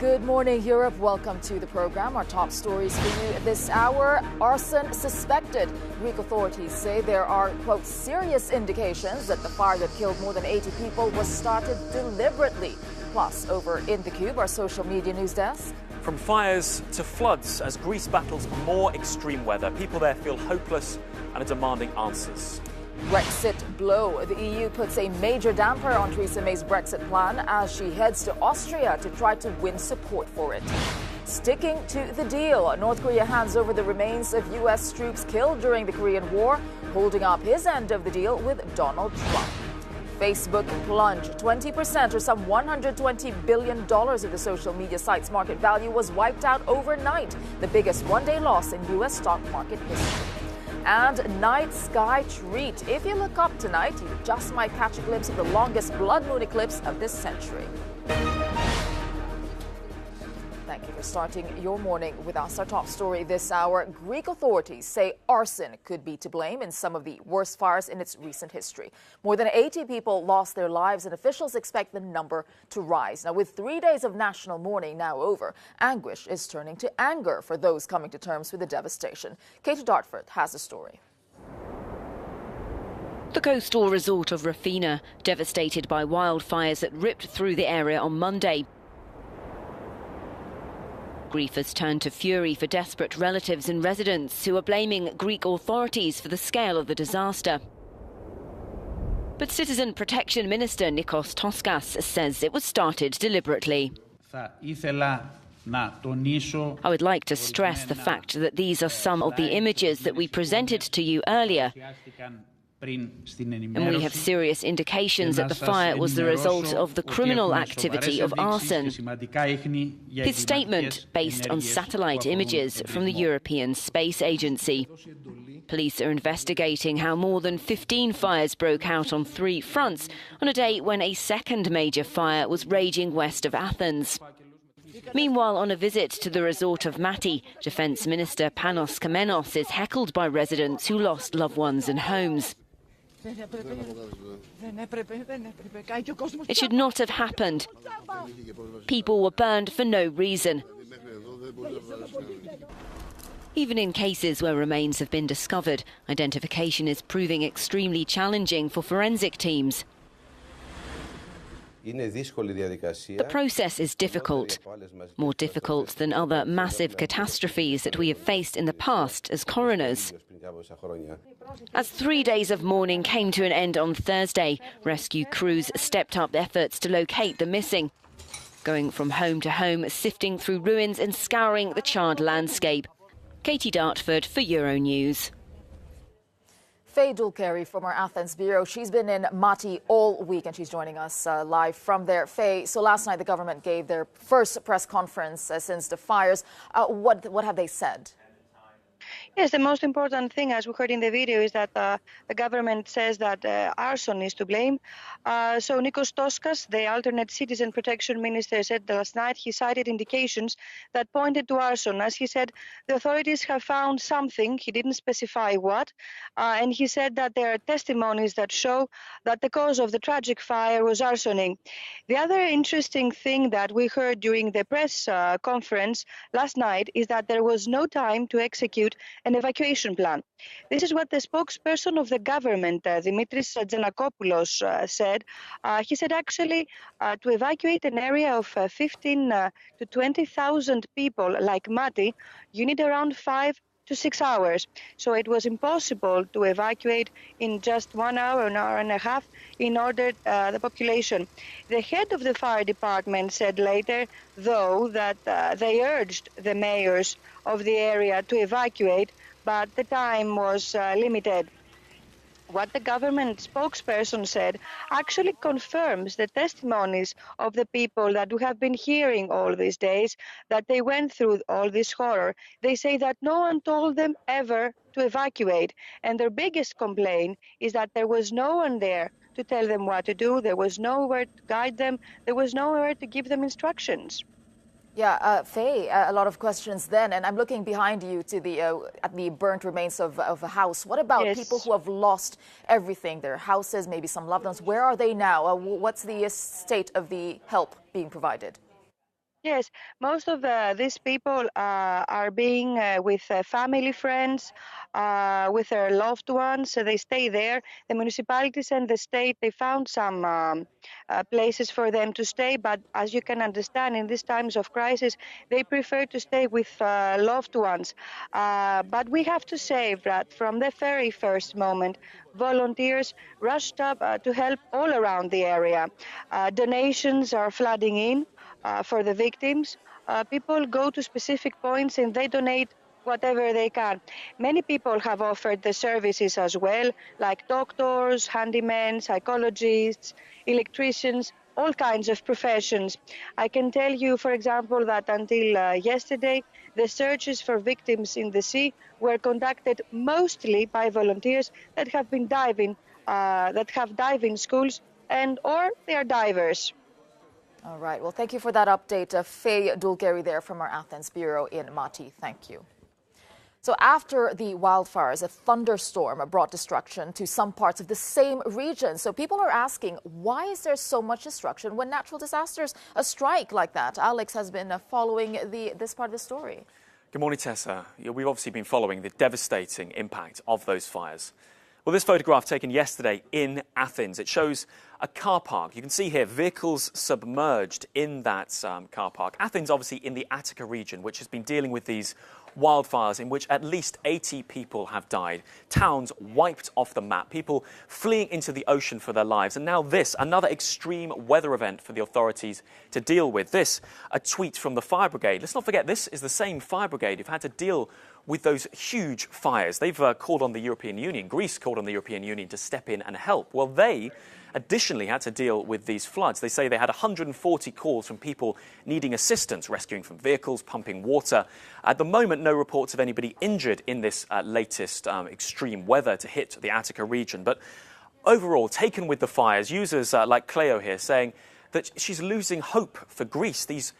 Good morning, Europe. Welcome to the program. Our top stories for you this hour. Arson suspected. Greek authorities say there are, quote, serious indications that the fire that killed more than 80 people was started deliberately. Plus, over in the Cube, our social media news desk. From fires to floods, as Greece battles more extreme weather, people there feel hopeless and are demanding answers. Brexit blow. The EU puts a major damper on Theresa May's Brexit plan as she heads to Austria to try to win support for it. Sticking to the deal, North Korea hands over the remains of U.S. troops killed during the Korean War, holding up his end of the deal with Donald Trump. Facebook plunge 20%, or some $120 billion of the social media site's market value was wiped out overnight, the biggest one-day loss in U.S. stock market history. And night sky treat. If you look up tonight, you just might catch a glimpse of the longest blood moon eclipse of this century. Thank you for starting your morning with us. Our top story this hour. Greek authorities say arson could be to blame in some of the worst fires in its recent history. More than 80 people lost their lives, and officials expect the number to rise. Now, with 3 days of national mourning now over, anguish is turning to anger for those coming to terms with the devastation. Katie Dartford has the story. The coastal resort of Rafina, devastated by wildfires that ripped through the area on Monday. Grief has turned to fury for desperate relatives and residents who are blaming Greek authorities for the scale of the disaster. But Citizen Protection Minister Nikos Toskas says it was started deliberately. I would like to stress the fact that these are some of the images that we presented to you earlier. And we have serious indications that the fire was the result of the criminal activity of arson. His statement, based on satellite images from the European Space Agency. Police are investigating how more than 15 fires broke out on 3 fronts on a day when a second major fire was raging west of Athens. Meanwhile, on a visit to the resort of Mati, Defence Minister Panos Kamenos is heckled by residents who lost loved ones and homes. It should not have happened. People were burned for no reason. Even in cases where remains have been discovered, identification is proving extremely challenging for forensic teams. The process is difficult, more difficult than other massive catastrophes that we have faced in the past as coroners. As 3 days of mourning came to an end on Thursday, rescue crews stepped up efforts to locate the missing, going from home to home, sifting through ruins and scouring the charred landscape. Katie Dartford for Euronews. Faye Dulcari from our Athens bureau. She's been in Mati all week and she's joining us live from there. Faye, so last night the government gave their first press conference since the fires. What have they said? Yes, the most important thing, as we heard in the video, is that the government says that arson is to blame. So Nikos Toskas, the alternate citizen protection minister, said last night he cited indications that pointed to arson. As he said, the authorities have found something, he didn't specify what, and he said that there are testimonies that show that the cause of the tragic fire was arsoning. The other interesting thing that we heard during the press conference last night is that there was no time to execute an evacuation plan. This is what the spokesperson of the government, Dimitris Giannakopoulos, said. He said actually to evacuate an area of 15 to 20,000 people like Mati, you need around 5 to 6 hours. So it was impossible to evacuate in just 1 hour, an hour and a half, in order the population. The head of the fire department said later, though, that they urged the mayors of the area to evacuate, but the time was limited. What the government spokesperson said actually confirms the testimonies of the people that we have been hearing all these days, that they went through all this horror. They say that no one told them ever to evacuate. And their biggest complaint is that there was no one there to tell them what to do. There was nowhere to guide them. There was nowhere to give them instructions. Yeah, Faye, a lot of questions then, and I'm looking behind you to the at the burnt remains of a house. What about people who have lost everything, their houses, maybe some loved ones? Where are they now? What's the state of the help being provided? Yes, most of these people are being with family, friends, with their loved ones. So they stay there. The municipalities and the state, they found some places for them to stay. But as you can understand, in these times of crisis, they prefer to stay with loved ones. But we have to say that from the very first moment, volunteers rushed up to help all around the area. Donations are flooding in. For the victims, people go to specific points and they donate whatever they can. Many people have offered the services as well, like doctors, handymen, psychologists, electricians, all kinds of professions. I can tell you, for example, that until yesterday, the searches for victims in the sea were conducted mostly by volunteers that have been diving, that have diving schools, or they are divers. All right. Well, thank you for that update, Faye Dulgeri there from our Athens bureau in Mati. Thank you. So after the wildfires, a thunderstorm brought destruction to some parts of the same region. So people are asking, why is there so much destruction when natural disasters strike like that? Alex has been following this part of the story. Good morning, Tessa. We've obviously been following the devastating impact of those fires. Well, this photograph taken yesterday in Athens, it shows a car park. You can see here vehicles submerged in that car park. Athens, obviously, in the Attica region, which has been dealing with these wildfires in which at least 80 people have died. Towns wiped off the map, people fleeing into the ocean for their lives. And now this, another extreme weather event for the authorities to deal with. This, a tweet from the fire brigade. Let's not forget, this is the same fire brigade who've had to deal with those huge fires. They've called on the European Union, Greece called on the European Union to step in and help. Well, they additionally had to deal with these floods. They say they had 140 calls from people needing assistance, rescuing from vehicles, pumping water. At the moment, no reports of anybody injured in this latest extreme weather to hit the Attica region. But overall, taken with the fires, users like Cleo here saying that she's losing hope for Greece. These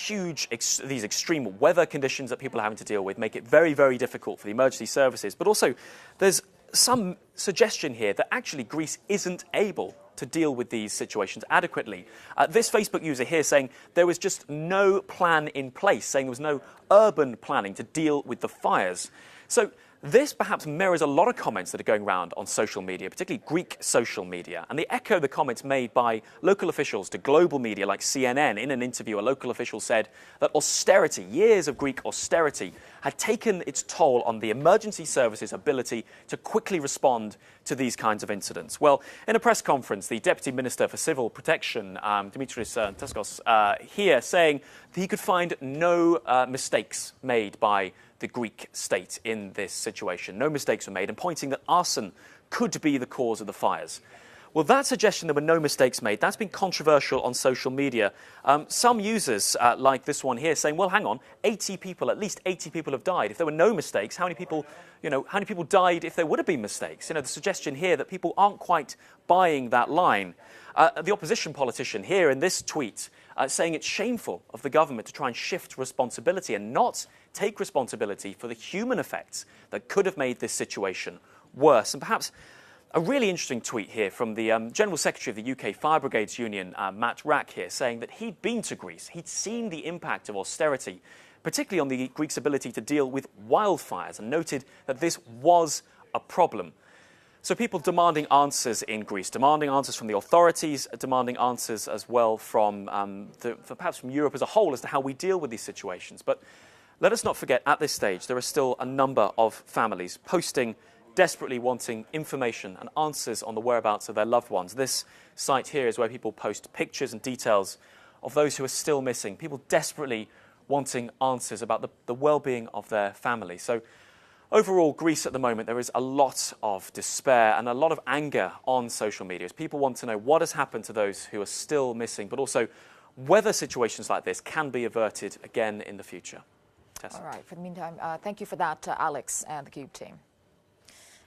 these extreme weather conditions that people are having to deal with make it very, very difficult for the emergency services. But also, there's some suggestion here that actually Greece isn't able to deal with these situations adequately. This Facebook user here saying there was just no plan in place, saying there was no urban planning to deal with the fires. So this perhaps mirrors a lot of comments that are going around on social media, particularly Greek social media. And they echo the comments made by local officials to global media like CNN. In an interview, a local official said that austerity, years of Greek austerity, had taken its toll on the emergency services' ability to quickly respond to these kinds of incidents. Well, in a press conference, the Deputy Minister for Civil Protection, Dimitris Teskos, here saying that he could find no mistakes made by the Greek state in this situation. No mistakes were made, and pointing that arson could be the cause of the fires. Well, that suggestion there were no mistakes made, that's been controversial on social media. Some users, like this one here, saying, well, hang on, 80 people, at least 80 people have died. If there were no mistakes, how many people died if there would have been mistakes? The suggestion here that people aren't quite buying that line. The opposition politician here in this tweet saying it's shameful of the government to try and shift responsibility and not take responsibility for the human effects that could have made this situation worse. And perhaps a really interesting tweet here from the General Secretary of the UK Fire Brigades Union, Matt Rack, here, saying that he'd been to Greece. He'd seen the impact of austerity, particularly on the Greeks' ability to deal with wildfires, and noted that this was a problem. So people demanding answers in Greece, demanding answers from the authorities, demanding answers as well from perhaps from Europe as a whole as to how we deal with these situations. But let us not forget, at this stage, there are still a number of families posting, desperately wanting information and answers on the whereabouts of their loved ones. This site here is where people post pictures and details of those who are still missing, people desperately wanting answers about the well-being of their family. So overall, Greece at the moment, there is a lot of despair and a lot of anger on social media as people want to know what has happened to those who are still missing, but also whether situations like this can be averted again in the future. Tessa. All right. For the meantime, thank you for that, Alex and the Cube team.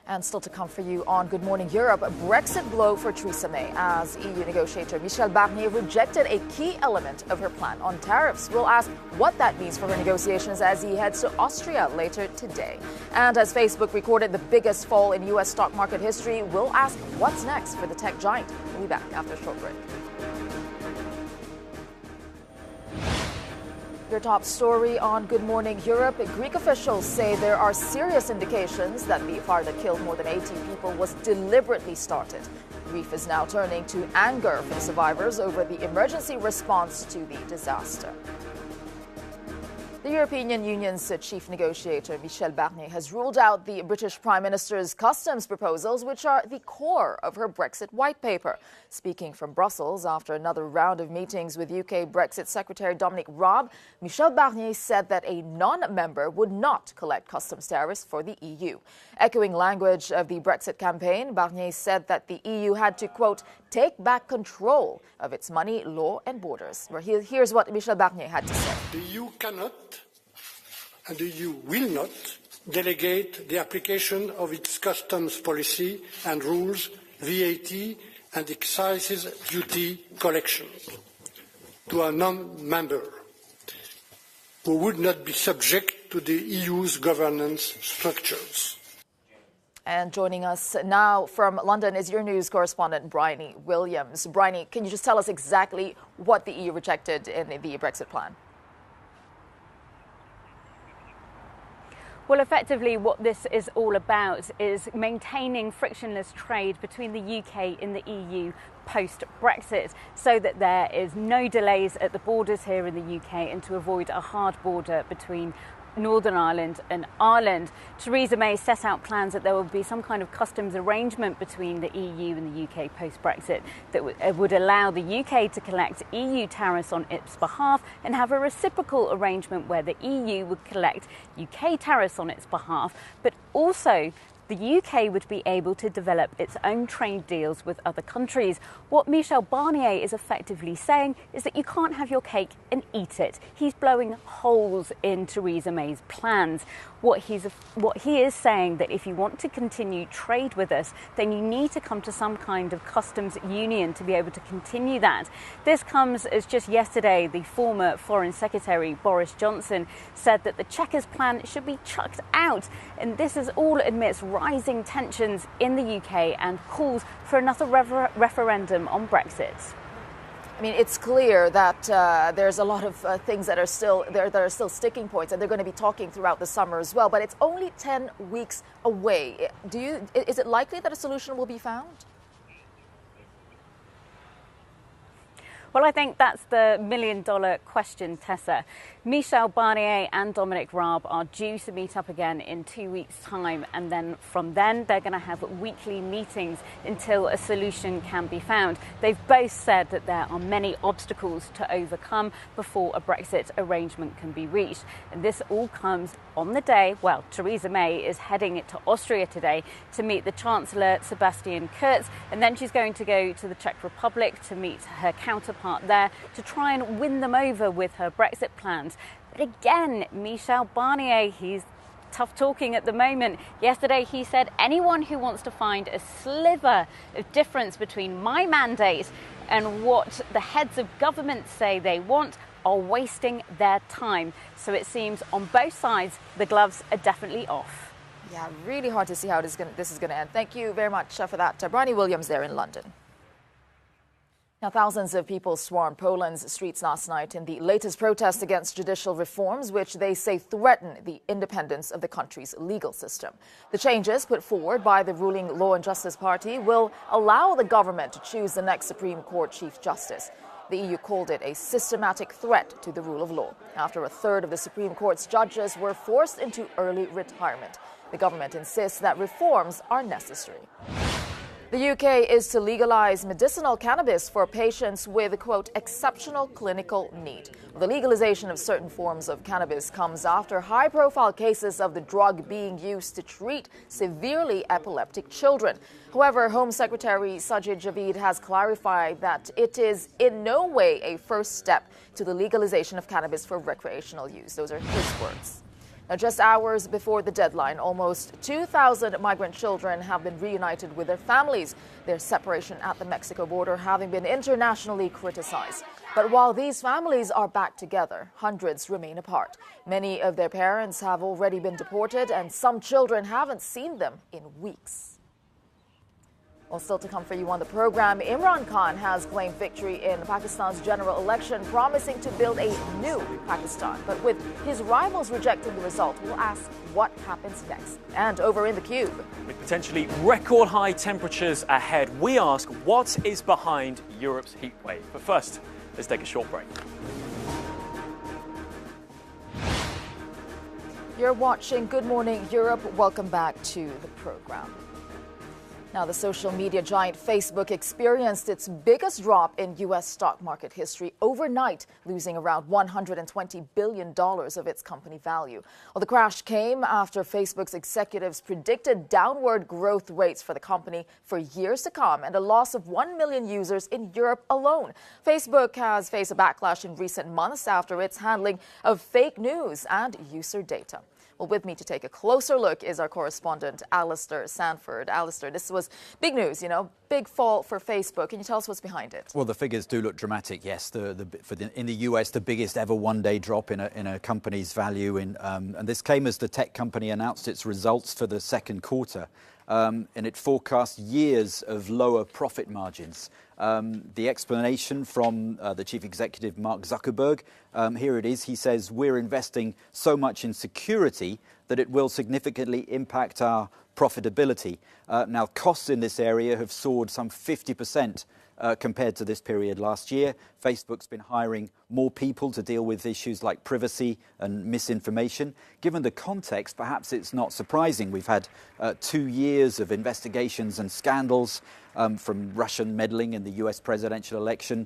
And still to come for you on Good Morning Europe, a Brexit blow for Theresa May as EU negotiator Michel Barnier rejected a key element of her plan on tariffs. We'll ask what that means for her negotiations as he heads to Austria later today. And as Facebook recorded the biggest fall in U.S. stock market history, we'll ask what's next for the tech giant. We'll be back after a short break. Your top story on Good Morning Europe. Greek officials say there are serious indications that the fire that killed more than 18 people was deliberately started. Grief is now turning to anger from survivors over the emergency response to the disaster. The European Union's chief negotiator, Michel Barnier, has ruled out the British Prime Minister's customs proposals, which are the core of her Brexit white paper. Speaking from Brussels after another round of meetings with UK Brexit Secretary Dominic Raab, Michel Barnier said that a non-member would not collect customs tariffs for the EU. Echoing language of the Brexit campaign, Barnier said that the EU had to, quote, take back control of its money, law and borders. Here's what Michel Barnier had to say. The EU cannot and the EU will not delegate the application of its customs policy and rules, VAT and excise duty collection to a non-member who would not be subject to the EU's governance structures. And joining us now from London is your news correspondent, Bryony Williams. Bryony, can you just tell us exactly what the EU rejected in the Brexit plan? Well, effectively, what this is all about is maintaining frictionless trade between the UK and the EU post-Brexit so that there is no delays at the borders here in the UK and to avoid a hard border between Northern Ireland and Ireland. Theresa May set out plans that there will be some kind of customs arrangement between the EU and the UK post-Brexit that would allow the UK to collect EU tariffs on its behalf and have a reciprocal arrangement where the EU would collect UK tariffs on its behalf, but also the UK would be able to develop its own trade deals with other countries. What Michel Barnier is effectively saying is that you can't have your cake and eat it. He's blowing holes in Theresa May's plans. What he is saying that if you want to continue trade with us, then you need to come to some kind of customs union to be able to continue that. This comes as just yesterday the former Foreign Secretary Boris Johnson said that the Chequers plan should be chucked out, and this is all amidst rising tensions in the UK and calls for another referendum on Brexit. I mean, it's clear that there's a lot of things that are still there that are still sticking points, and they're going to be talking throughout the summer as well. But it's only 10 weeks away. Is it likely that a solution will be found? Well, I think that's the million-dollar question, Tessa. Michel Barnier and Dominic Raab are due to meet up again in 2 weeks' time, and then from then they're going to have weekly meetings until a solution can be found. They've both said that there are many obstacles to overcome before a Brexit arrangement can be reached. And this all comes on the day, well, Theresa May is heading to Austria today to meet the Chancellor Sebastian Kurz, and then she's going to go to the Czech Republic to meet her counterpart there to try and win them over with her Brexit plans. But again, Michel Barnier, he's tough talking at the moment. Yesterday he said anyone who wants to find a sliver of difference between my mandate and what the heads of government say they want are wasting their time. So it seems on both sides the gloves are definitely off. Yeah, really hard to see how this is going to end. Thank you very much for that. Bryony Williams there in London. Now, thousands of people swarmed Poland's streets last night in the latest protest against judicial reforms, which they say threaten the independence of the country's legal system. The changes put forward by the ruling Law and Justice Party will allow the government to choose the next Supreme Court Chief Justice. The EU called it a systematic threat to the rule of law, after a third of the Supreme Court's judges were forced into early retirement. The government insists that reforms are necessary. The UK is to legalize medicinal cannabis for patients with, quote, exceptional clinical need. The legalization of certain forms of cannabis comes after high-profile cases of the drug being used to treat severely epileptic children. However, Home Secretary Sajid Javid has clarified that it is in no way a first step to the legalization of cannabis for recreational use. Those are his words. Now, just hours before the deadline, almost 2,000 migrant children have been reunited with their families, their separation at the Mexico border having been internationally criticized. But while these families are back together, hundreds remain apart. Many of their parents have already been deported, and some children haven't seen them in weeks. Well, still to come for you on the program, Imran Khan has claimed victory in Pakistan's general election, promising to build a new Pakistan. But with his rivals rejecting the result, we'll ask what happens next. And over in the Cube, with potentially record high temperatures ahead, we ask what is behind Europe's heat wave. But first, let's take a short break. You're watching Good Morning Europe. Welcome back to the program. Now, the social media giant Facebook experienced its biggest drop in U.S. stock market history overnight, losing around $120 billion of its company value. Well, the crash came after Facebook's executives predicted downward growth rates for the company for years to come and a loss of 1 million users in Europe alone. Facebook has faced a backlash in recent months after its handling of fake news and user data. Well, with me to take a closer look is our correspondent, Alistair Sanford. Alistair, this was big news, big fall for Facebook. Can you tell us what's behind it? Well, the figures do look dramatic, yes. In the US, the biggest ever one-day drop in a company's value. And this came as the tech company announced its results for the second quarter. And it forecast years of lower profit margins. The explanation from the chief executive, Mark Zuckerberg, here it is. He says, we're investing so much in security that it will significantly impact our profitability. Now, costs in this area have soared some 50% compared to this period last year. Facebook's been hiring more people to deal with issues like privacy and misinformation. Given the context, perhaps it's not surprising. We've had 2 years of investigations and scandals, from Russian meddling in the US presidential election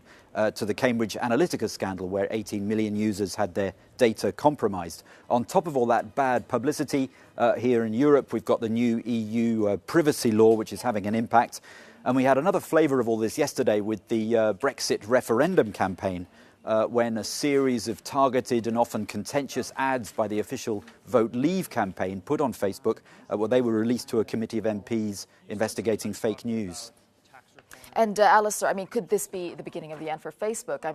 to the Cambridge Analytica scandal, where 18 million users had their data compromised. On top of all that bad publicity, here in Europe, we've got the new EU privacy law, which is having an impact. And we had another flavour of all this yesterday with the Brexit referendum campaign, when a series of targeted and often contentious ads by the official Vote Leave campaign put on Facebook, they were released to a committee of MPs investigating fake news. And Alistair, could this be the beginning of the end for Facebook?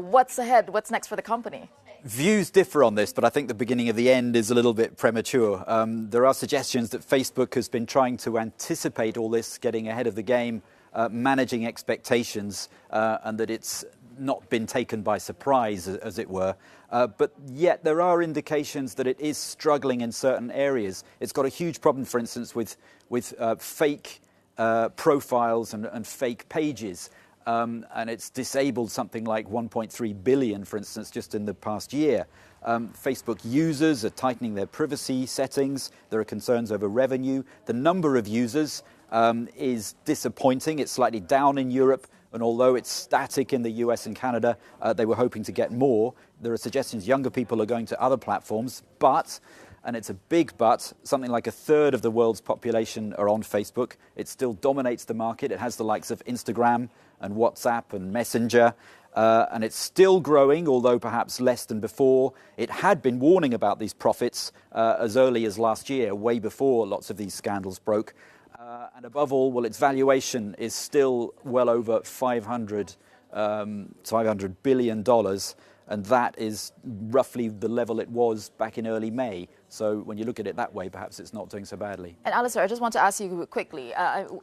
What's ahead? What's next for the company? Views differ on this, but I think the beginning of the end is a little bit premature. There are suggestions that Facebook has been trying to anticipate all this, getting ahead of the game, managing expectations, and that it's not been taken by surprise, as it were. But yet there are indications that it is struggling in certain areas. It's got a huge problem, for instance, with fake profiles and fake pages. And it's disabled something like 1.3 billion, for instance, just in the past year. Facebook users are tightening their privacy settings. There are concerns over revenue. The number of users is disappointing. It's slightly down in Europe. And although it's static in the US and Canada, they were hoping to get more. There are suggestions younger people are going to other platforms, but, and it's a big but, something like a third of the world's population are on Facebook. It still dominates the market. It has the likes of Instagram and WhatsApp and Messenger, and it's still growing, although perhaps less than before. It had been warning about these profits as early as last year, way before lots of these scandals broke. And above all, its valuation is still well over $500 billion, and that is roughly the level it was back in early May. So when you look at it that way, perhaps it's not doing so badly. And Alistair, I just want to ask you quickly,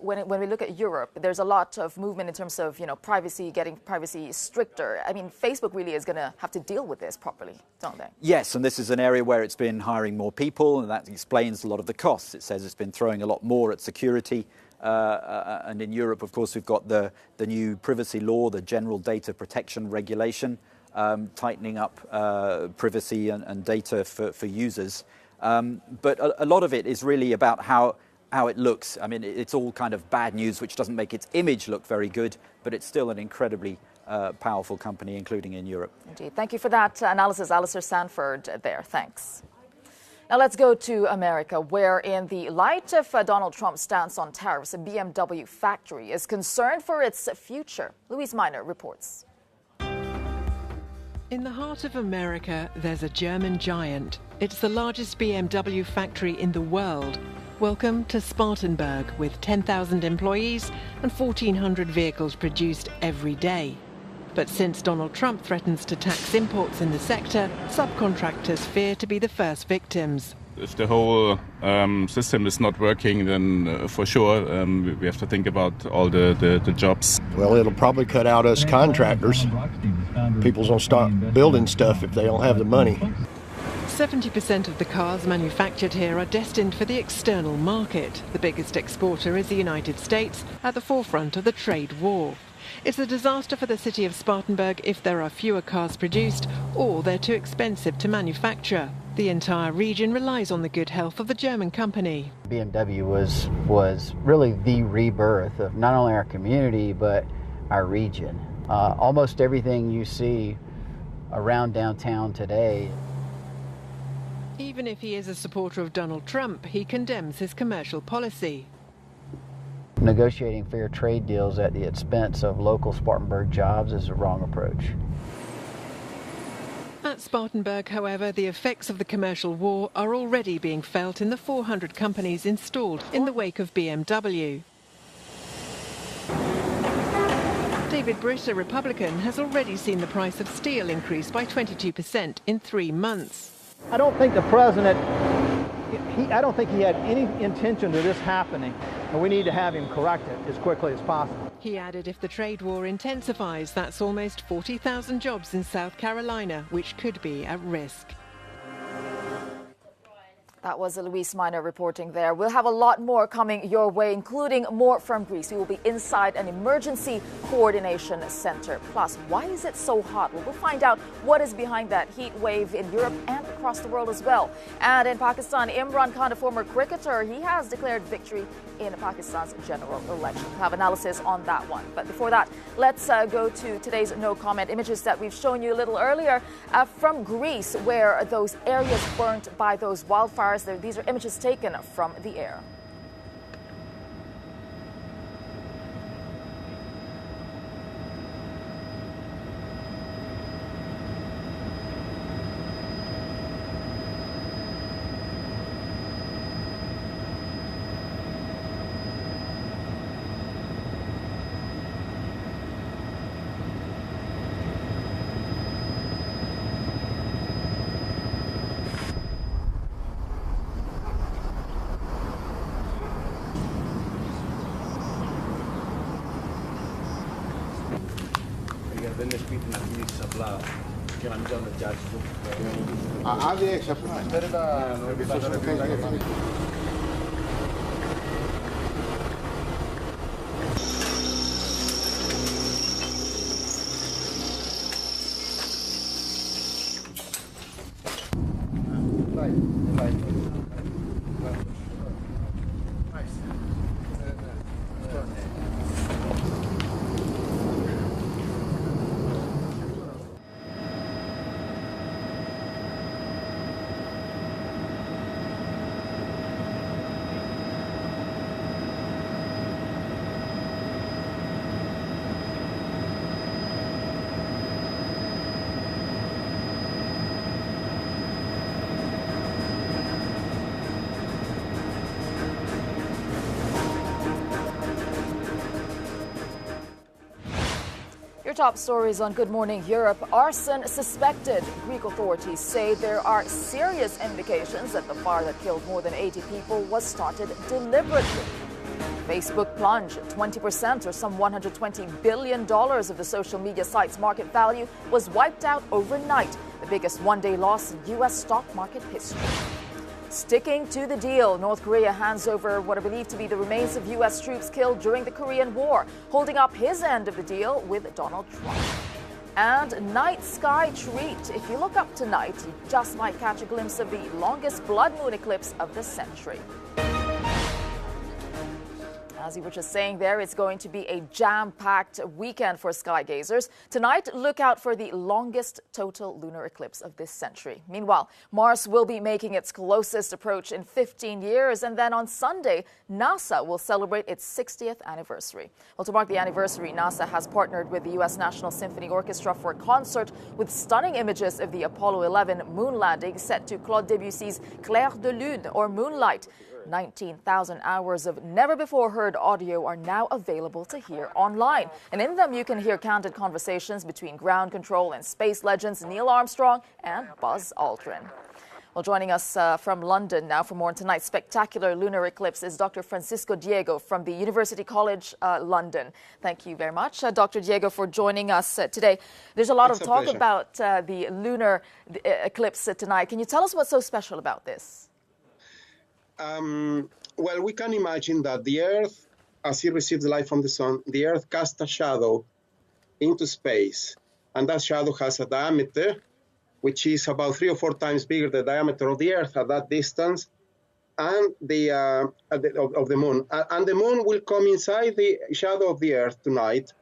when we look at Europe, there's a lot of movement in terms of privacy, getting privacy stricter. Facebook really is going to have to deal with this properly, don't they? Yes, and this is an area where it's been hiring more people, and that explains a lot of the costs. It says it's been throwing a lot more at security. And in Europe, of course, we've got the new privacy law, the General Data Protection Regulation, tightening up privacy and data for users. But a lot of it is really about how it looks. It's all kind of bad news, which doesn't make its image look very good, but it's still an incredibly powerful company, including in Europe. Indeed. Thank you for that analysis, Alistair Sanford there. Thanks. Now let's go to America, where in the light of Donald Trump's stance on tariffs, a BMW factory is concerned for its future. Louise Miner reports. In the heart of America, there's a German giant. It's the largest BMW factory in the world. Welcome to Spartanburg, with 10,000 employees and 1,400 vehicles produced every day. But since Donald Trump threatens to tax imports in the sector, subcontractors fear to be the first victims. If the whole system is not working, then for sure we have to think about all the jobs. Well, it'll probably cut out us contractors. People's gonna stop building stuff if they don't have the money. 70% of the cars manufactured here are destined for the external market. The biggest exporter is the United States, at the forefront of the trade war. It's a disaster for the city of Spartanburg if there are fewer cars produced or they're too expensive to manufacture. The entire region relies on the good health of the German company. BMW was really the rebirth of not only our community but our region. Almost everything you see around downtown today. Even if he is a supporter of Donald Trump, he condemns his commercial policy. Negotiating fair trade deals at the expense of local Spartanburg jobs is a wrong approach. At Spartanburg, however, the effects of the commercial war are already being felt in the 400 companies installed in the wake of BMW. David Britt, a Republican, has already seen the price of steel increase by 22% in 3 months. I don't think the president, I don't think he had any intention of this happening, and we need to have him corrected as quickly as possible. He added if the trade war intensifies, that's almost 40,000 jobs in South Carolina, which could be at risk. That was Louise Miner reporting there. We'll have a lot more coming your way, including more from Greece. We will be inside an emergency coordination center. Plus, why is it so hot? We'll find out what is behind that heat wave in Europe and across the world as well. And in Pakistan, Imran Khan, a former cricketer, he has declared victory in Pakistan's general election. We'll have analysis on that one. But before that, let's go to today's no comment images that we've shown you a little earlier from Greece, where those areas burnt by those wildfires. These are images taken from the air. Your top stories on Good Morning Europe. Arson suspected. Greek authorities say there are serious indications that the fire that killed more than 80 people was started deliberately. Facebook plunged 20%, or some $120 billion of the social media site's market value was wiped out overnight, the biggest one-day loss in U.S. stock market history. Sticking to the deal, North Korea hands over what are believed to be the remains of U.S. troops killed during the Korean War, holding up his end of the deal with Donald Trump. And night sky treat. If you look up tonight, you just might catch a glimpse of the longest blood moon eclipse of the century. As you were just saying there, it's going to be a jam-packed weekend for sky gazers. Tonight, look out for the longest total lunar eclipse of this century. Meanwhile, Mars will be making its closest approach in 15 years. And then on Sunday, NASA will celebrate its 60th anniversary. Well, to mark the anniversary, NASA has partnered with the U.S. National Symphony Orchestra for a concert with stunning images of the Apollo 11 moon landing set to Claude Debussy's Clair de Lune, or Moonlight. 19,000 hours of never-before-heard audio are now available to hear online. And in them, you can hear candid conversations between ground control and space legends Neil Armstrong and Buzz Aldrin. Well, joining us from London now for more on tonight's spectacular lunar eclipse is Dr. Francisco Diego from the University College London. Thank you very much, Dr. Diego, for joining us today. There's a lot of talk about the lunar eclipse tonight. Can you tell us what's so special about this? Well, we can imagine that the Earth, as it receives the light from the sun, the Earth casts a shadow into space, and that shadow has a diameter which is about 3 or 4 times bigger the diameter of the Earth at that distance, and of the moon. And the moon will come inside the shadow of the Earth tonight,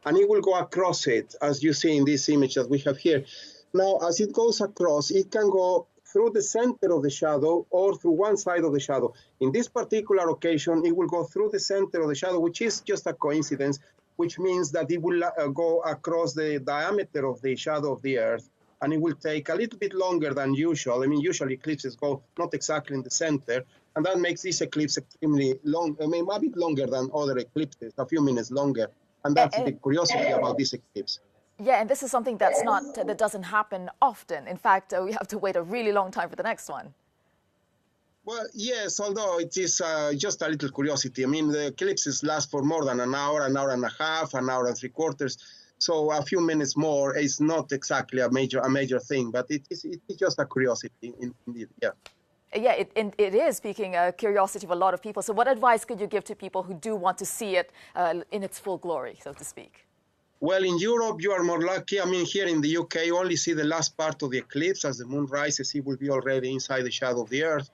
and it will go across it, as you see in this image that we have here. Now, as it goes across, it can go through the center of the shadow or through one side of the shadow. In this particular occasion, it will go through the center of the shadow, which is just a coincidence, which means that it will go across the diameter of the shadow of the Earth, and it will take a little bit longer than usual. I mean, usually eclipses go not exactly in the center, and that makes this eclipse extremely long, I mean, a bit longer than other eclipses, a few minutes longer, and that's the curiosity about this eclipse. Yeah, and this is something that doesn't happen often. In fact, we have to wait a really long time for the next one. Well, yes, although it is just a little curiosity. I mean, the eclipses last for more than an hour and a half, an hour and 3/4. So a few minutes more is not exactly a major thing, but it's just a curiosity, indeed. Yeah. Yeah, it is piquing curiosity of a lot of people. So what advice could you give to people who do want to see it in its full glory, so to speak? Well, in Europe, you are more lucky. I mean, here in the UK, you only see the last part of the eclipse. As the moon rises, it will be already inside the shadow of the Earth.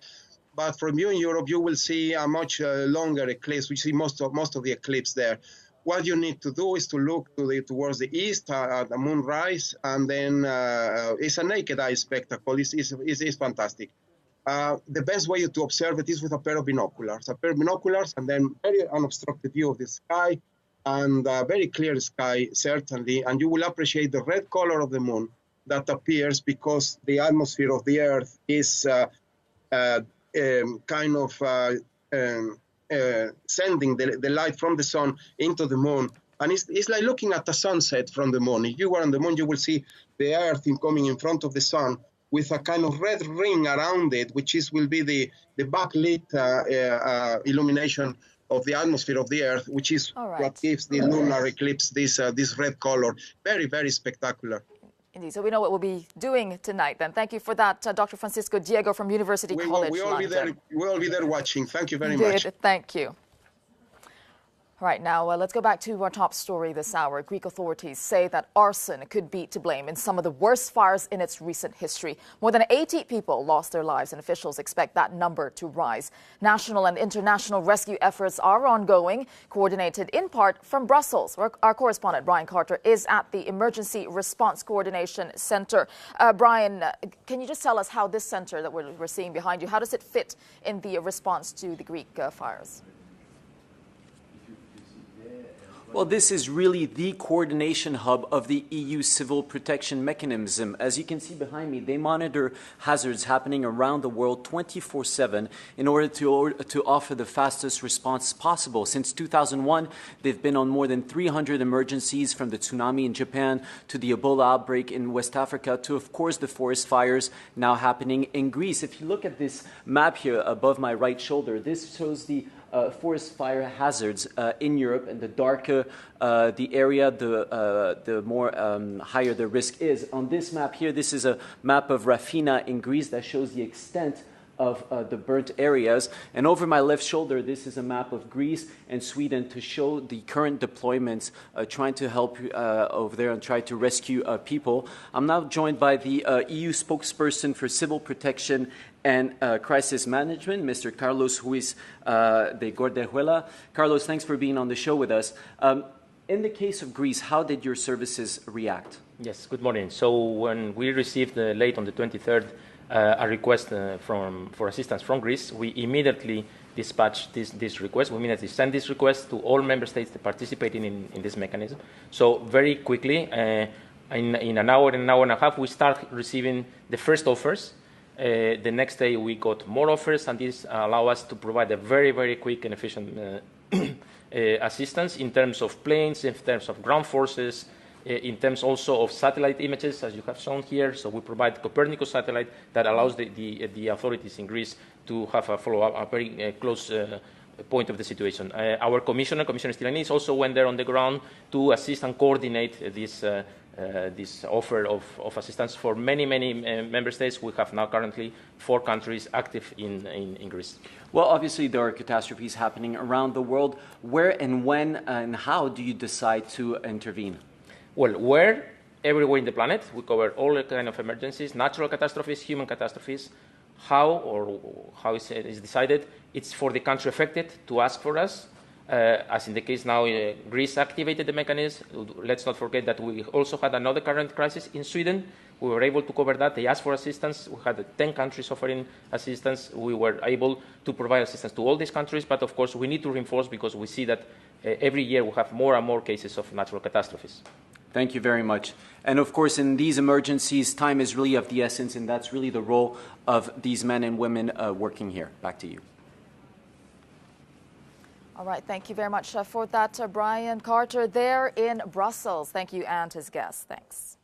But from you in Europe, you will see a much longer eclipse. We see most of the eclipse there. What you need to do is to look towards the east at the moonrise, and then it's a naked eye spectacle. It's fantastic. The best way to observe it is with a pair of binoculars. And then very unobstructed view of the sky, and very clear sky, certainly. And you will appreciate the red color of the moon that appears because the atmosphere of the Earth is sending the light from the sun into the moon. And it's like looking at a sunset from the moon. If you were on the moon, you will see the Earth coming in front of the sun with a kind of red ring around it, which will be the backlit illumination of the atmosphere of the Earth, which is what gives the lunar eclipse this red color. Very, very spectacular. Indeed. So we know what we'll be doing tonight then. Thank you for that, Dr. Francisco Diego from University College London. We'll all be there watching. Thank you very much. Thank you. All right, now let's go back to our top story this hour. Greek authorities say that arson could be to blame in some of the worst fires in its recent history. More than 80 people lost their lives, and officials expect that number to rise. National and international rescue efforts are ongoing, coordinated in part from Brussels, where our correspondent Brian Carter is at the Emergency Response Coordination Center. Brian, can you just tell us how this center that we're seeing behind you, how does it fit in the response to the Greek fires? Well, this is really the coordination hub of the EU civil protection mechanism. As you can see behind me, they monitor hazards happening around the world 24/7 in order to offer the fastest response possible. Since 2001, they've been on more than 300 emergencies, from the tsunami in Japan to the Ebola outbreak in West Africa to, of course, the forest fires now happening in Greece. If you look at this map here above my right shoulder, this shows the forest fire hazards in Europe, and the darker the area, the more higher the risk is. On this map here, this is a map of Rafina in Greece that shows the extent of the burnt areas. And over my left shoulder, this is a map of Greece and Sweden to show the current deployments trying to help over there and try to rescue people. I'm now joined by the EU spokesperson for civil protection and crisis management, Mr. Carlos Ruiz de Gordejuela. Carlos, thanks for being on the show with us. In the case of Greece, how did your services react? Yes, good morning. So when we received late on the 23rd a request for assistance from Greece, we immediately dispatched this request. We immediately sent this request to all member states that participating in this mechanism. So very quickly, in an hour and a half, we start receiving the first offers. The next day, we got more offers, and this allowed us to provide a very, very quick and efficient assistance in terms of planes, in terms of ground forces, in terms also of satellite images, as you have shown here. So we provide Copernicus satellite that allows the authorities in Greece to have a follow-up, a very close point of the situation. Our Commissioner Stylianides, also went there on the ground to assist and coordinate this offer of assistance for many member states. We have now currently 4 countries active in Greece. Well, obviously there are catastrophes happening around the world. Where and when and how do you decide to intervene? Well, where? Everywhere in the planet. We cover all kind of emergencies, natural catastrophes, human catastrophes. How is decided? It's for the country affected to ask for us. As in the case now, Greece activated the mechanism. Let's not forget that we also had another current crisis in Sweden. We were able to cover that. They asked for assistance. We had 10 countries offering assistance. We were able to provide assistance to all these countries. But of course, we need to reinforce because we see that every year we have more and more cases of natural catastrophes. Thank you very much. And of course, in these emergencies, time is really of the essence, and that's really the role of these men and women working here. Back to you. All right, thank you very much for that, Brian Carter there in Brussels. Thank you, and his guests. Thanks.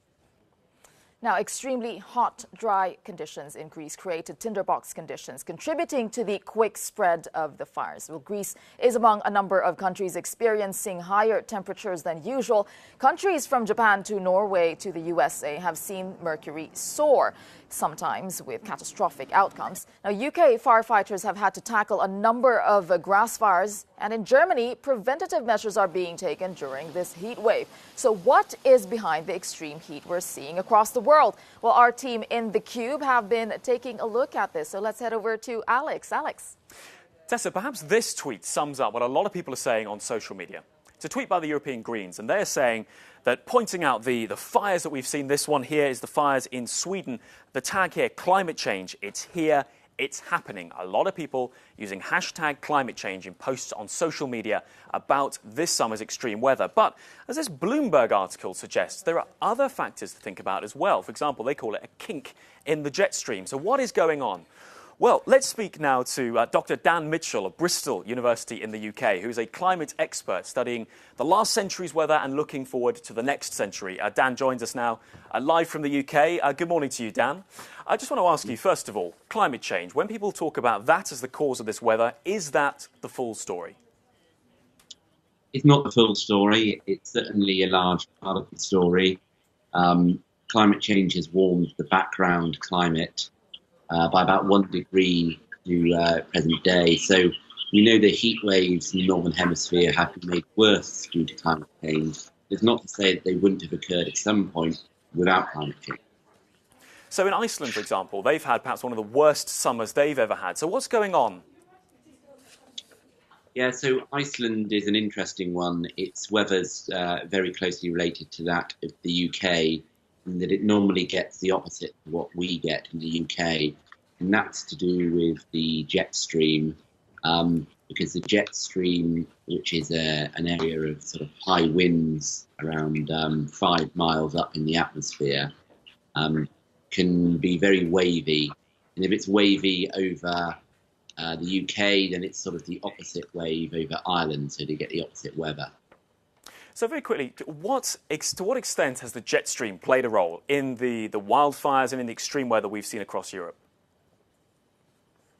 Now, extremely hot, dry conditions in Greece created tinderbox conditions, contributing to the quick spread of the fires. Well, Greece is among a number of countries experiencing higher temperatures than usual. Countries from Japan to Norway to the USA have seen mercury soar, sometimes with catastrophic outcomes. Now, UK firefighters have had to tackle a number of grass fires, and in Germany, preventative measures are being taken during this heat wave. So what is behind the extreme heat we're seeing across the world? Well, our team in The Cube have been taking a look at this. So let's head over to Alex. Alex. Tessa, perhaps this tweet sums up what a lot of people are saying on social media. It's a tweet by the European Greens, and they're saying that, pointing out the fires that we've seen, this one here is the fires in Sweden. The tag here, climate change, it's here, it's happening. A lot of people using hashtag climate change in posts on social media about this summer's extreme weather. But as this Bloomberg article suggests, there are other factors to think about as well. For example, they call it a kink in the jet stream. So what is going on? Well, let's speak now to Dr. Dan Mitchell of Bristol University in the UK, who's a climate expert studying the last century's weather and looking forward to the next century. Dan joins us now live from the UK. Good morning to you, Dan. I just want to ask you, first of all, climate change. When people talk about that as the cause of this weather, is that the full story? It's not the full story. It's certainly a large part of the story. Climate change has warmed the background climate by about 1 degree to present day. So we know the heat waves in the Northern Hemisphere have been made worse due to climate change. It's not to say that they wouldn't have occurred at some point without climate change. So in Iceland, for example, they've had perhaps one of the worst summers they've ever had. So what's going on? Yeah, so Iceland is an interesting one. Its weather's very closely related to that of the UK, in that it normally gets the opposite of what we get in the UK. And that's to do with the jet stream, because the jet stream, which is an area of sort of high winds around 5 miles up in the atmosphere, can be very wavy. And if it's wavy over the UK, then it's sort of the opposite wave over Ireland, so they get the opposite weather. So very quickly, to what extent has the jet stream played a role in the wildfires and in the extreme weather we've seen across Europe?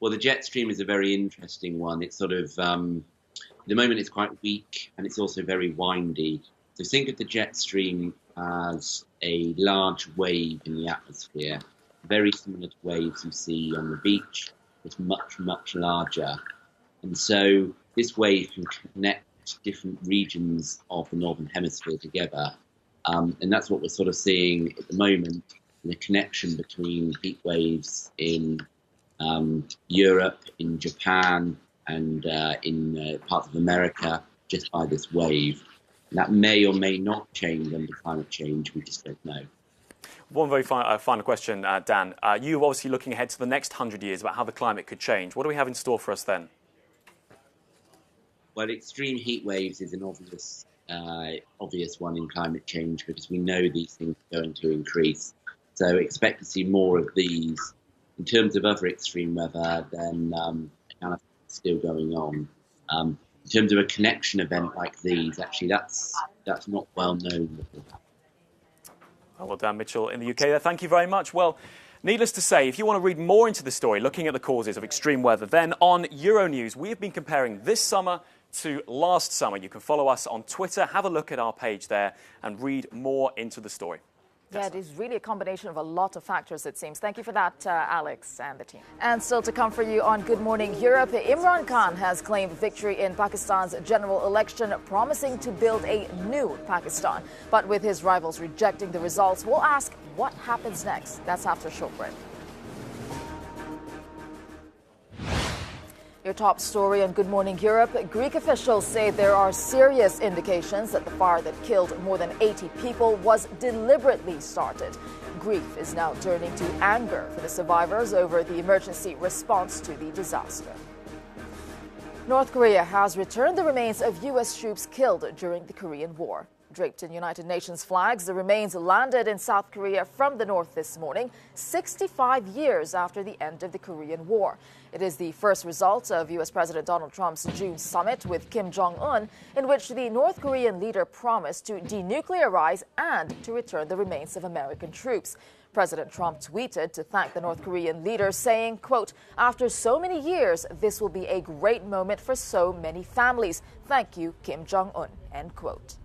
Well, the jet stream is a very interesting one. It's sort of, at the moment it's quite weak and it's also very windy. So think of the jet stream as a large wave in the atmosphere, very similar to waves you see on the beach. It's much, much larger. And so this wave can connect different regions of the Northern Hemisphere together. And that's what we're sort of seeing at the moment, the connection between heat waves in Europe, in Japan, and in parts of America, just by this wave. And that may or may not change under climate change, we just don't know. One very final question, Dan. You're obviously looking ahead to the next 100 years about how the climate could change. What do we have in store for us then? Well, extreme heat waves is an obvious one in climate change because we know these things are going to increase. So expect to see more of these. In terms of other extreme weather, then kind of still going on. In terms of a connection event like these, actually, that's not well known. Well, Dan Mitchell in the UK there. Thank you very much. Well, needless to say, if you want to read more into the story, looking at the causes of extreme weather, then on Euronews, we have been comparing this summer to last summer. You can follow us on Twitter, have a look at our page there and read more into the story. Yeah, it is really a combination of a lot of factors, it seems. Thank you for that, Alex and the team. And still to come for you on Good Morning Europe, Imran Khan has claimed victory in Pakistan's general election, promising to build a new Pakistan. But with his rivals rejecting the results, we'll ask what happens next. That's after a short break. Your top story on Good Morning Europe. Greek officials say there are serious indications that the fire that killed more than 80 people was deliberately started. Grief is now turning to anger for the survivors over the emergency response to the disaster. North Korea has returned the remains of U.S. troops killed during the Korean War. Draped in United Nations flags, the remains landed in South Korea from the north this morning, 65 years after the end of the Korean War. It is the first result of U.S. President Donald Trump's June summit with Kim Jong-un, in which the North Korean leader promised to denuclearize and to return the remains of American troops. President Trump tweeted to thank the North Korean leader, saying, quote, "After so many years, this will be a great moment for so many families. Thank you, Kim Jong-un," end quote.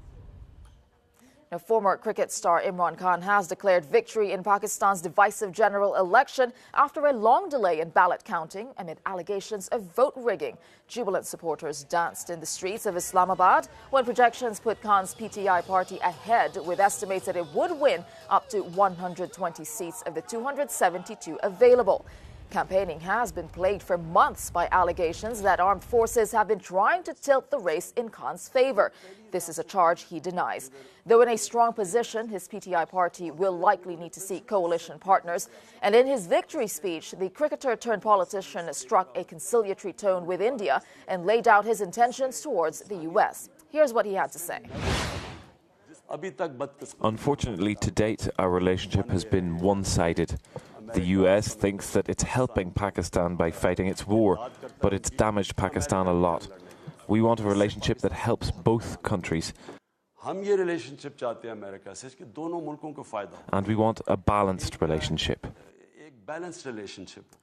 Now, former cricket star Imran Khan has declared victory in Pakistan's divisive general election after a long delay in ballot counting amid allegations of vote rigging. Jubilant supporters danced in the streets of Islamabad when projections put Khan's PTI party ahead, with estimates that it would win up to 120 seats of the 272 available. Campaigning has been plagued for months by allegations that armed forces have been trying to tilt the race in Khan's favor. This is a charge he denies. Though in a strong position, his PTI party will likely need to seek coalition partners. And in his victory speech, the cricketer turned politician struck a conciliatory tone with India and laid out his intentions towards the U.S. Here's what he had to say. Unfortunately, to date, our relationship has been one-sided. The US thinks that it's helping Pakistan by fighting its war, but it's damaged Pakistan a lot. We want a relationship that helps both countries. And we want a balanced relationship. All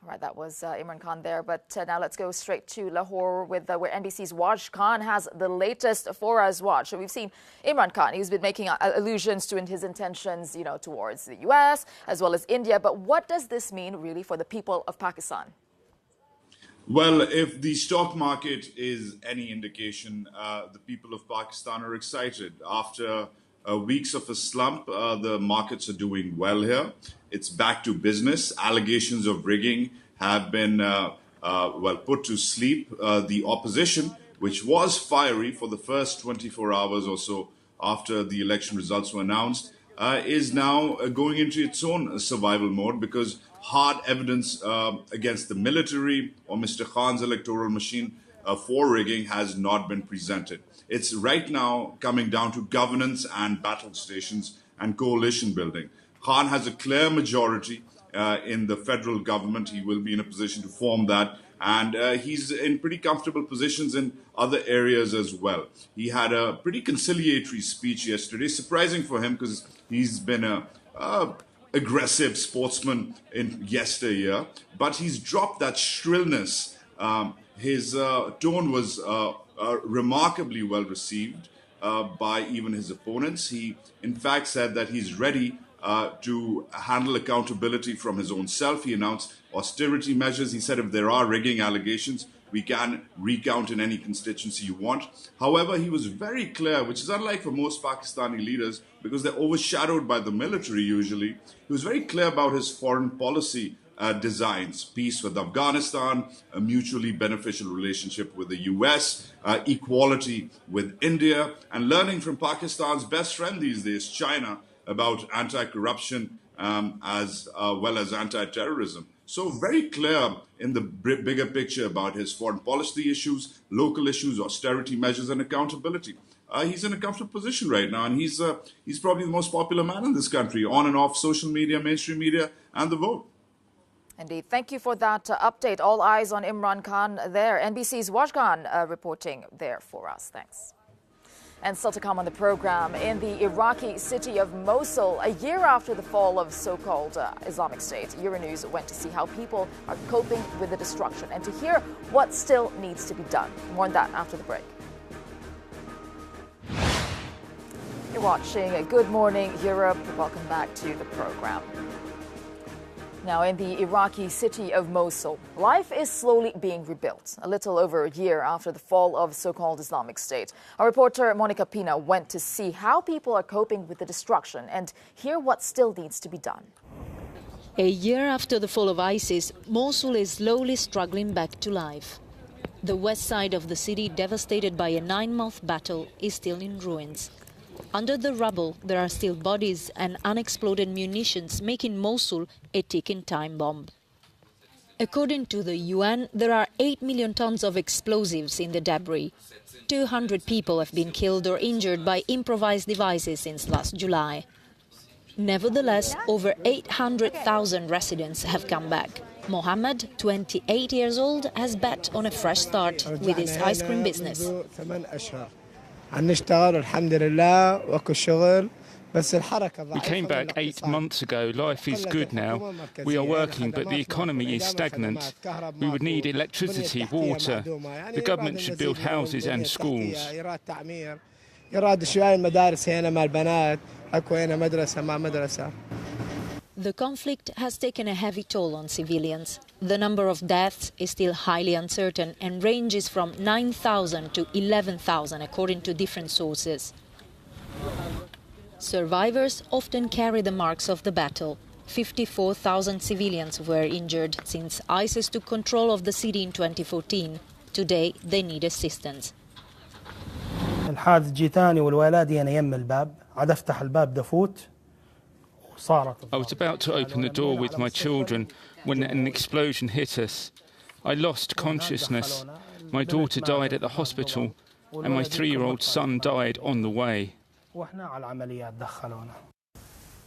right, that was Imran Khan there. But now let's go straight to Lahore with where NBC's Waj Khan has the latest for us. Waj, so we've seen Imran Khan. He's been making allusions to his intentions, towards the U.S. as well as India. But what does this mean really for the people of Pakistan? Well, if the stock market is any indication, the people of Pakistan are excited. After weeks of a slump, the markets are doing well here. It's back to business. Allegations of rigging have been put to sleep. The opposition, which was fiery for the first 24 hours or so after the election results were announced, is now going into its own survival mode because hard evidence against the military or Mr. Khan's electoral machine for rigging has not been presented. It's right now coming down to governance and battle stations and coalition building. Khan has a clear majority in the federal government. He will be in a position to form that. And he's in pretty comfortable positions in other areas as well. He had a pretty conciliatory speech yesterday, surprising for him because he's been a aggressive sportsman in yesteryear. But he's dropped that shrillness. His tone was remarkably well received by even his opponents. He, in fact, said that he's ready to handle accountability from his own self. He announced austerity measures. He said if there are rigging allegations, we can recount in any constituency you want. However, he was very clear, which is unlike for most Pakistani leaders because they're overshadowed by the military usually. He was very clear about his foreign policy designs: peace with Afghanistan, a mutually beneficial relationship with the US, equality with India, and learning from Pakistan's best friend these days, China, about anti-corruption as well as anti-terrorism. So very clear in the bigger picture about his foreign policy issues, local issues, austerity measures, and accountability. He's in a comfortable position right now, and he's probably the most popular man in this country, on and off social media, mainstream media, and the vote. Indeed. Thank you for that update. All eyes on Imran Khan there. NBC's Waj Khan reporting there for us. Thanks. And still to come on the program, in the Iraqi city of Mosul, a year after the fall of so-called Islamic State, Euronews went to see how people are coping with the destruction and to hear what still needs to be done. More on that after the break. You're watching Good Morning Europe. Welcome back to the program. Now, in the Iraqi city of Mosul, life is slowly being rebuilt, a little over a year after the fall of so-called Islamic State. Our reporter Monica Pina went to see how people are coping with the destruction and hear what still needs to be done. A year after the fall of ISIS, Mosul is slowly struggling back to life. The west side of the city, devastated by a 9-month battle, is still in ruins. Under the rubble, there are still bodies and unexploded munitions, making Mosul a ticking time bomb. According to the UN, there are 8 million tons of explosives in the debris. 200 people have been killed or injured by improvised devices since last July. Nevertheless, over 800,000 residents have come back. Mohammed, 28 years old, has bet on a fresh start with his ice cream business. We came back 8 months ago. Life is good now. We are working, but the economy is stagnant. We would need electricity, water. The government should build houses and schools. The conflict has taken a heavy toll on civilians. The number of deaths is still highly uncertain and ranges from 9,000 to 11,000 according to different sources. Survivors often carry the marks of the battle. 54,000 civilians were injured since ISIS took control of the city in 2014. Today they need assistance. الحادث جيتاني والولادي أنا يم الباب عاد أفتح الباب دفوت. I was about to open the door with my children when an explosion hit us. I lost consciousness. My daughter died at the hospital and my 3-year-old son died on the way.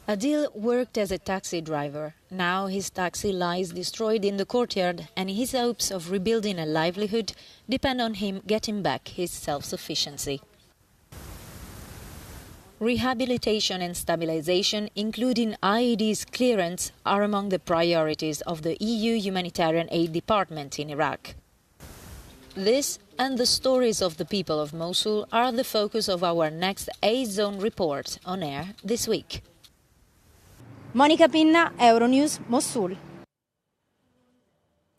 Adil worked as a taxi driver. Now his taxi lies destroyed in the courtyard and his hopes of rebuilding a livelihood depend on him getting back his self-sufficiency. Rehabilitation and stabilization, including IED's clearance, are among the priorities of the EU Humanitarian Aid Department in Iraq. This and the stories of the people of Mosul are the focus of our next A-Zone report on air this week. Monica Pina, Euronews, Mosul.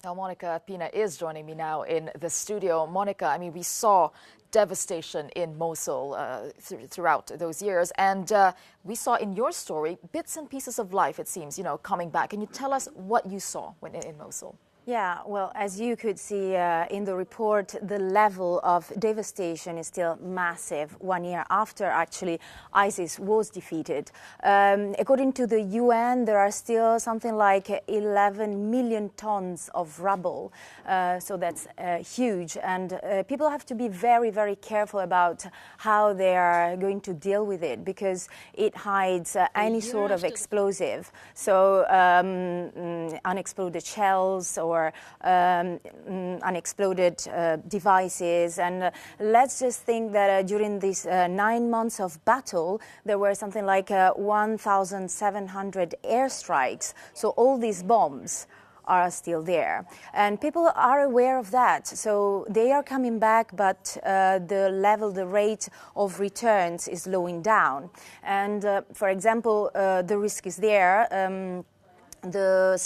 Now, Monica Pina is joining me now in the studio. Monica, we saw devastation in Mosul throughout those years. And we saw in your story bits and pieces of life, it seems, coming back. Can you tell us what you saw when in Mosul? Yeah, well, as you could see in the report, the level of devastation is still massive 1 year after, actually, ISIS was defeated. According to the UN, there are still something like 11 million tons of rubble. So that's huge. And people have to be very, very careful about how they are going to deal with it because it hides any sort of explosive. So unexploded shells or unexploded devices. And let's just think that during these 9 months of battle, there were something like 1,700 airstrikes. So all these bombs are still there. And people are aware of that. So they are coming back, but the rate of returns is slowing down. And for example, the risk is there. Last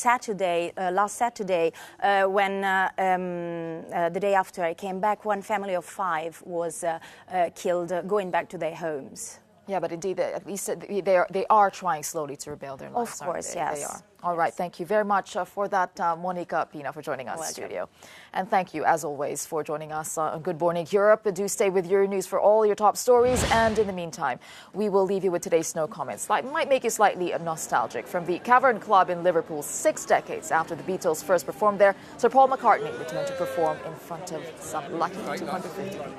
Saturday, when the day after I came back, one family of 5 was killed going back to their homes. Yeah, but indeed, at least they are trying slowly to rebuild their lives. Of course, yes. They are. All right, thank you very much for that, Monica Pina, for joining us in the studio. And thank you, as always, for joining us on Good Morning Europe. Do stay with Euronews for all your top stories. And in the meantime, we will leave you with today's snow comments. It might make you slightly nostalgic. From the Cavern Club in Liverpool, 6 decades after the Beatles first performed there, Sir Paul McCartney returned to perform in front of some lucky 250 people.